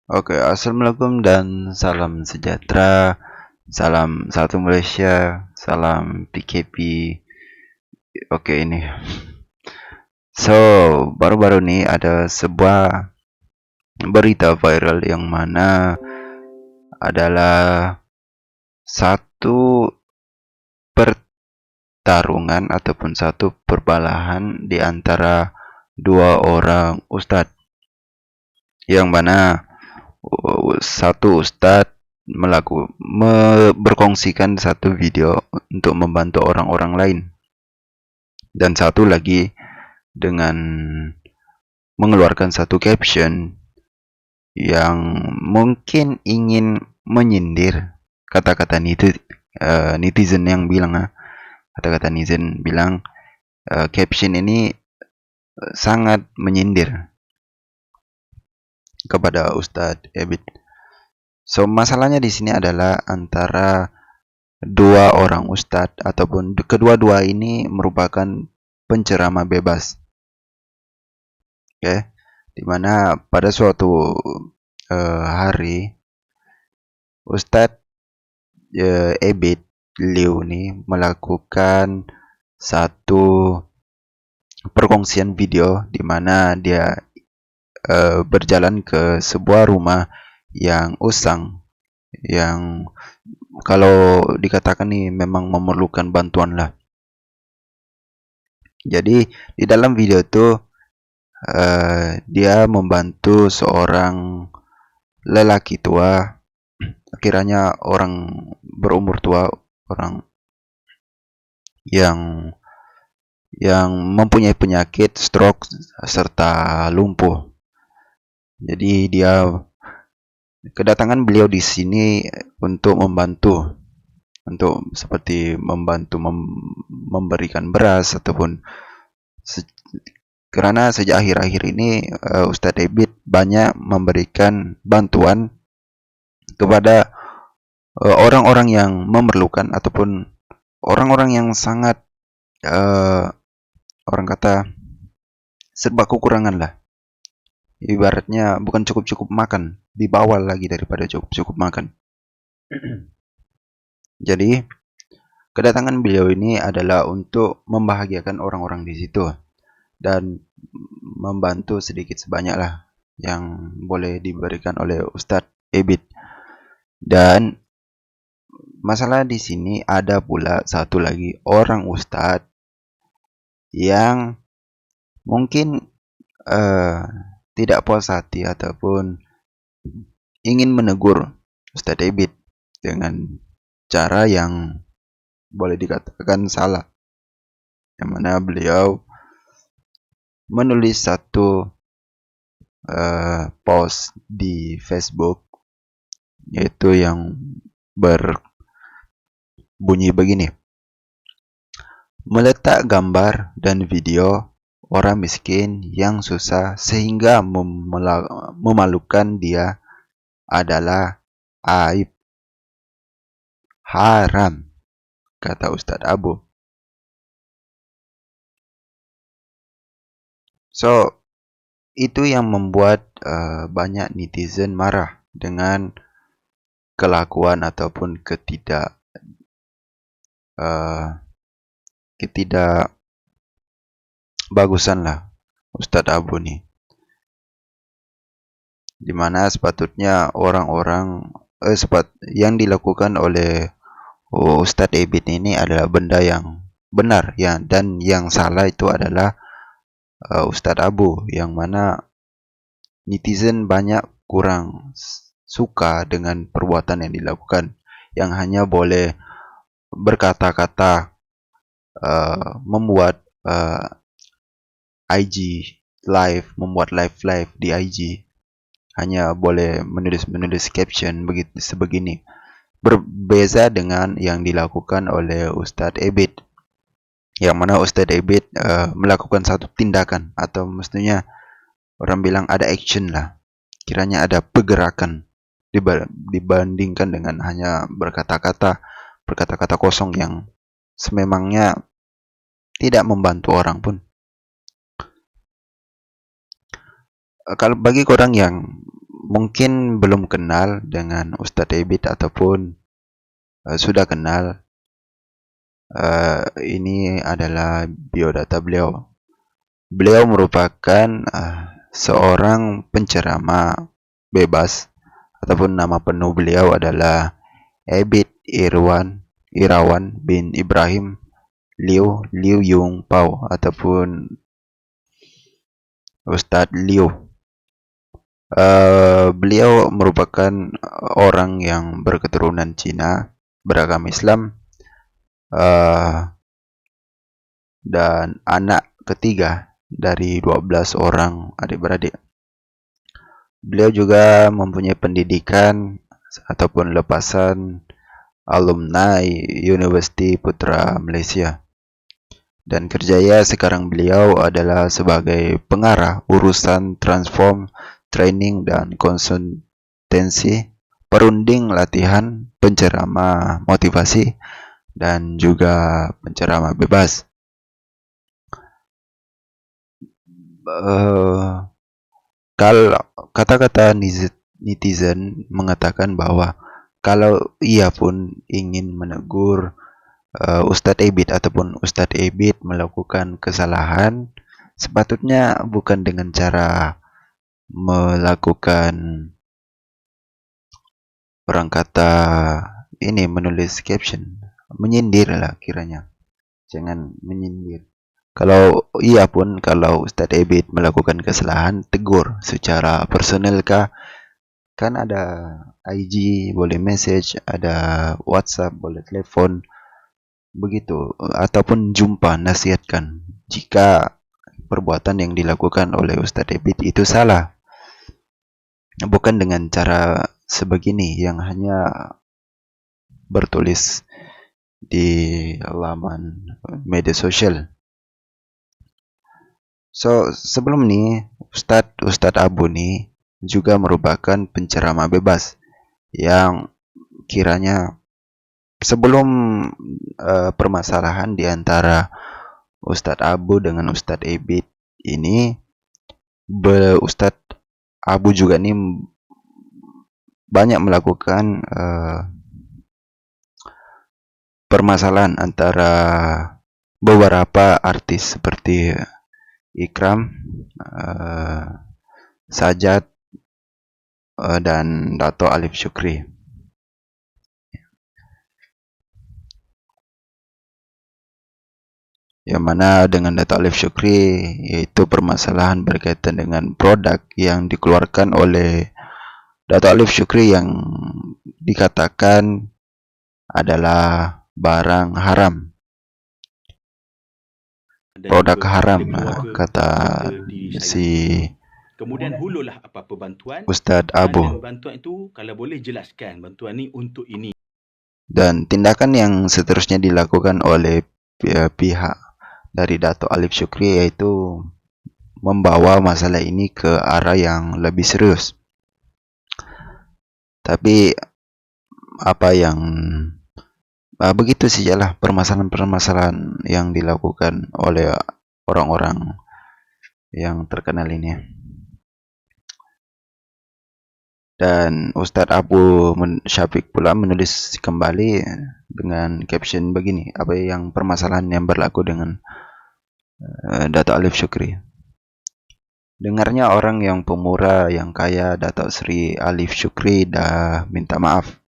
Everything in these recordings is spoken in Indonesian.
Oke, assalamualaikum dan salam sejahtera, salam satu Malaysia, salam PKP. Oke, ini. So, baru-baru ini ada sebuah berita viral yang mana adalah satu pertarungan ataupun satu perbalahan di antara dua orang ustadz, yang mana satu ustadz berkongsikan satu video untuk membantu orang-orang lain, dan satu lagi dengan mengeluarkan satu caption yang mungkin ingin menyindir kata-kata netizen yang bilang, kata-kata netizen bilang caption ini sangat menyindir kepada Ustadz Ebit. So, masalahnya di sini adalah antara dua orang ustadz, ataupun kedua-dua ini merupakan penceramah bebas. Oke, dimana pada suatu hari Ustadz Ebit Liu ini melakukan satu perkongsian video di mana dia berjalan ke sebuah rumah yang usang, yang kalau dikatakan nih memang memerlukan bantuan lah. Jadi di dalam video itu dia membantu seorang lelaki tua, kiranya orang berumur tua, orang yang mempunyai penyakit stroke serta lumpuh. Jadi kedatangan beliau di sini untuk membantu, untuk seperti membantu memberikan beras ataupun karena sejak akhir-akhir ini Ustadz Ebit banyak memberikan bantuan kepada orang-orang yang memerlukan ataupun orang-orang yang sangat orang kata serba kekurangan lah. Ibaratnya bukan cukup-cukup makan, di bawah lagi daripada cukup-cukup makan. Jadi kedatangan beliau ini adalah untuk membahagiakan orang-orang di situ dan membantu sedikit sebanyak lah yang boleh diberikan oleh Ustadz Ebit. Dan masalah di sini ada pula satu lagi orang ustadz yang mungkin tidak puas hati ataupun ingin menegur Ustadz Ebit dengan cara yang boleh dikatakan salah, yang mana beliau menulis satu post di Facebook, yaitu yang berbunyi begini: meletak gambar dan video orang miskin yang susah sehingga memalukan dia adalah aib, haram, kata Ustadz Abu. So, itu yang membuat banyak netizen marah dengan kelakuan ataupun ketidakbagusan lah Ustadz Abu nih, dimana sepatutnya orang-orang yang dilakukan oleh Ustadz Ebit ini adalah benda yang benar ya, dan yang salah itu adalah Ustadz Abu, yang mana netizen banyak kurang suka dengan perbuatan yang dilakukan, yang hanya boleh berkata-kata, membuat IG live, membuat live di IG, hanya boleh menulis caption begitu sebegini. Berbeza dengan yang dilakukan oleh Ustadz Ebit, yang mana Ustadz Ebit melakukan satu tindakan, atau mestinya orang bilang ada action lah, kiranya ada pergerakan dibandingkan dengan hanya berkata-kata kosong yang sememangnya tidak membantu orang pun. Kalau bagi orang yang mungkin belum kenal dengan Ustadz Ebit ataupun sudah kenal. Ini adalah biodata beliau. Beliau merupakan seorang penceramah bebas, ataupun nama penuh beliau adalah Ebit Irawan bin Ibrahim Liu Yung Pao ataupun Ustadz Liu. Beliau merupakan orang yang berketurunan Cina, beragama Islam, dan anak ketiga dari 12 orang adik-beradik. Beliau juga mempunyai pendidikan ataupun lepasan alumni Universiti Putra Malaysia. Dan kerjaya sekarang beliau adalah sebagai pengarah urusan transform, training dan konsultansi, perunding latihan, penceramah motivasi, dan juga penceramah bebas. Kalau kata-kata netizen mengatakan bahwa kalau ia pun ingin menegur Ustadz Ebit ataupun Ustadz Ebit melakukan kesalahan, sepatutnya bukan dengan cara melakukan, orang kata ini, menulis caption, menyindir lah kiranya. Jangan menyindir. Kalau Ustadz Ebit melakukan kesalahan, tegur secara personal kah? Kan ada IG, boleh message, ada WhatsApp, boleh telepon, begitu. Ataupun jumpa, nasihatkan jika perbuatan yang dilakukan oleh Ustadz Ebit itu salah. Bukan dengan cara sebegini yang hanya bertulis di laman media sosial. So, sebelum ini Ustadz Abu nih juga merupakan penceramah bebas yang kiranya sebelum permasalahan di antara Ustadz Abu dengan Ustadz Ebit ini, Ustadz Abu juga nih banyak melakukan permasalahan antara beberapa artis seperti Ikram, Sajat, dan Dato Alif Syukri. Yang mana dengan Dato Alif Syukri yaitu permasalahan berkaitan dengan produk yang dikeluarkan oleh Dato Alif Syukri yang dikatakan adalah barang haram, produk haram, kata si kemudian hululah apa-apa bantuan Ustadz Abu. Bantuan itu kalau boleh jelaskan bantuan ini untuk ini. Dan tindakan yang seterusnya dilakukan oleh pihak dari Dato Alif Syukri yaitu membawa masalah ini ke arah yang lebih serius. Tapi apa yang begitu sajalah permasalahan-permasalahan yang dilakukan oleh orang-orang yang terkenal ini. Dan Ustadz Abu Syafiq pula menulis kembali dengan caption begini, apa yang permasalahan yang berlaku dengan Dato Alif Syukri. Dengarnya orang yang pemurah, yang kaya, Dato Sri Alif Syukri dah minta maaf.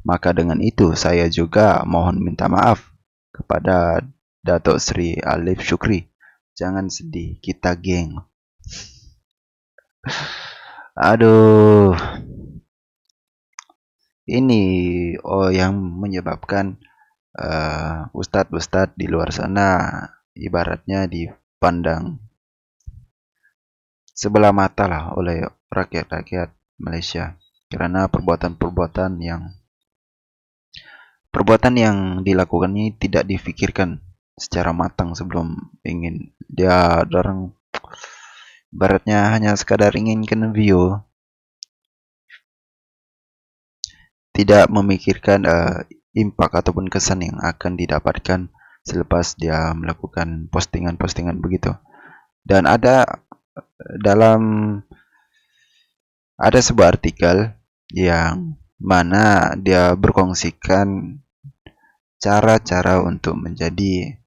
Maka dengan itu saya juga mohon minta maaf kepada Dato Sri Alif Syukri. Jangan sedih, kita geng. Aduh. Ini yang menyebabkan ustadz-ustadz di luar sana ibaratnya dipandang sebelah mata lah oleh rakyat-rakyat Malaysia karena perbuatan yang dilakukan ini tidak difikirkan secara matang sebelum ingin orang ibaratnya hanya sekadar inginkan view, tidak memikirkan impact ataupun kesan yang akan didapatkan selepas dia melakukan postingan-postingan begitu. Dan ada dalam ada sebuah artikel yang mana dia berkongsikan cara-cara untuk menjadi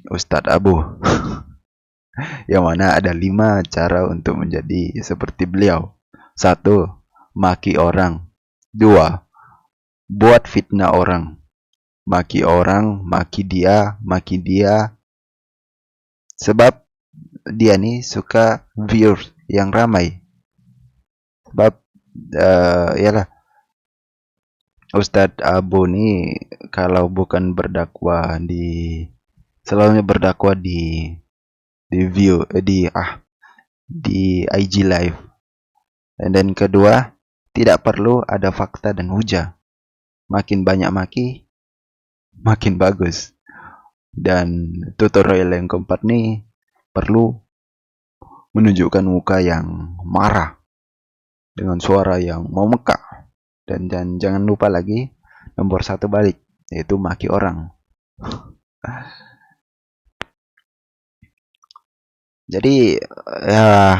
Ustadz Abu. Yang mana ada 5 cara untuk menjadi seperti beliau. 1. Maki orang. 2. Buat fitnah orang. Maki orang, maki dia. Sebab dia nih suka viewers yang ramai. Sebab yalah, Ustadz Abu nih kalau bukan berdakwah selalunya berdakwah di IG live. Dan kedua, tidak perlu ada fakta dan hujah. Makin banyak maki, makin bagus. Dan tutorial yang keempat nih perlu menunjukkan muka yang marah dengan suara yang memekak. Dan jangan lupa lagi nomor 1 balik, yaitu maki orang. Jadi ya,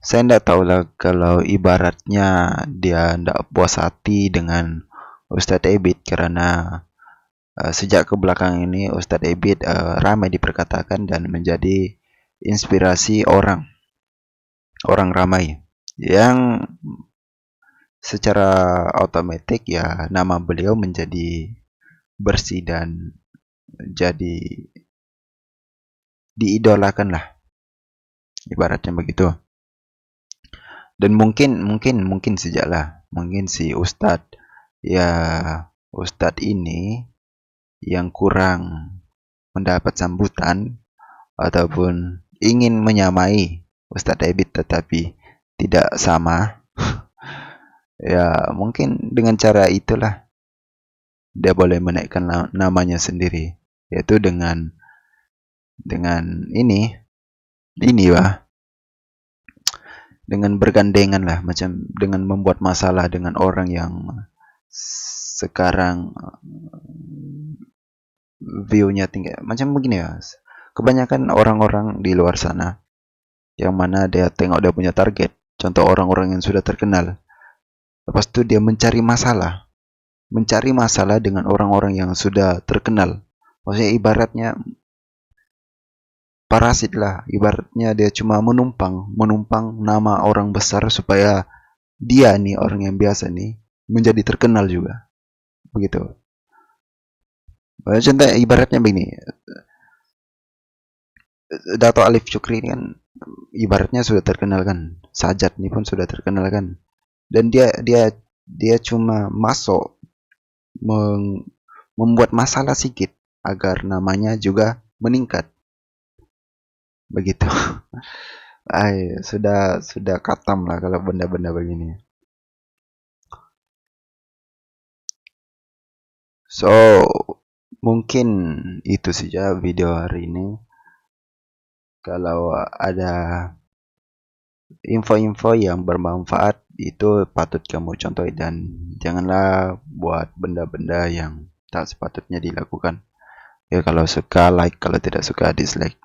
saya tidak tahu lah kalau ibaratnya dia tidak puas hati dengan Ustadz Ebit, karena sejak ke belakang ini Ustadz Ebit ramai diperkatakan dan menjadi inspirasi orang ramai, yang secara otomatis ya nama beliau menjadi bersih dan jadi diidolakan lah, ibaratnya begitu. Dan mungkin sajalah, mungkin si Ustadz ini yang kurang mendapat sambutan ataupun ingin menyamai Ustadz Ebit tetapi tidak sama. Ya mungkin dengan cara itulah dia boleh menaikkan namanya sendiri, yaitu dengan ini lah, dengan bergandengan lah, macam dengan membuat masalah dengan orang yang sekarang view-nya tinggi. Macam begini ya, kebanyakan orang-orang di luar sana yang mana dia tengok dia punya target, contoh orang-orang yang sudah terkenal, lepas itu dia mencari masalah dengan orang-orang yang sudah terkenal. Maksudnya ibaratnya parasit lah, ibaratnya dia cuma menumpang nama orang besar supaya dia nih orang yang biasa nih menjadi terkenal juga, begitu. Contoh ibaratnya begini, Dato Alif Syukri ini kan ibaratnya sudah terkenal kan, Sajat ini pun sudah terkenal kan, dan dia cuma masuk membuat masalah sedikit agar namanya juga meningkat, begitu. Sudah katam lah kalau benda-benda begini. So mungkin itu saja video hari ini. Kalau ada info-info yang bermanfaat itu patut kamu contoh, dan janganlah buat benda-benda yang tak sepatutnya dilakukan. Ya kalau suka like, kalau tidak suka dislike.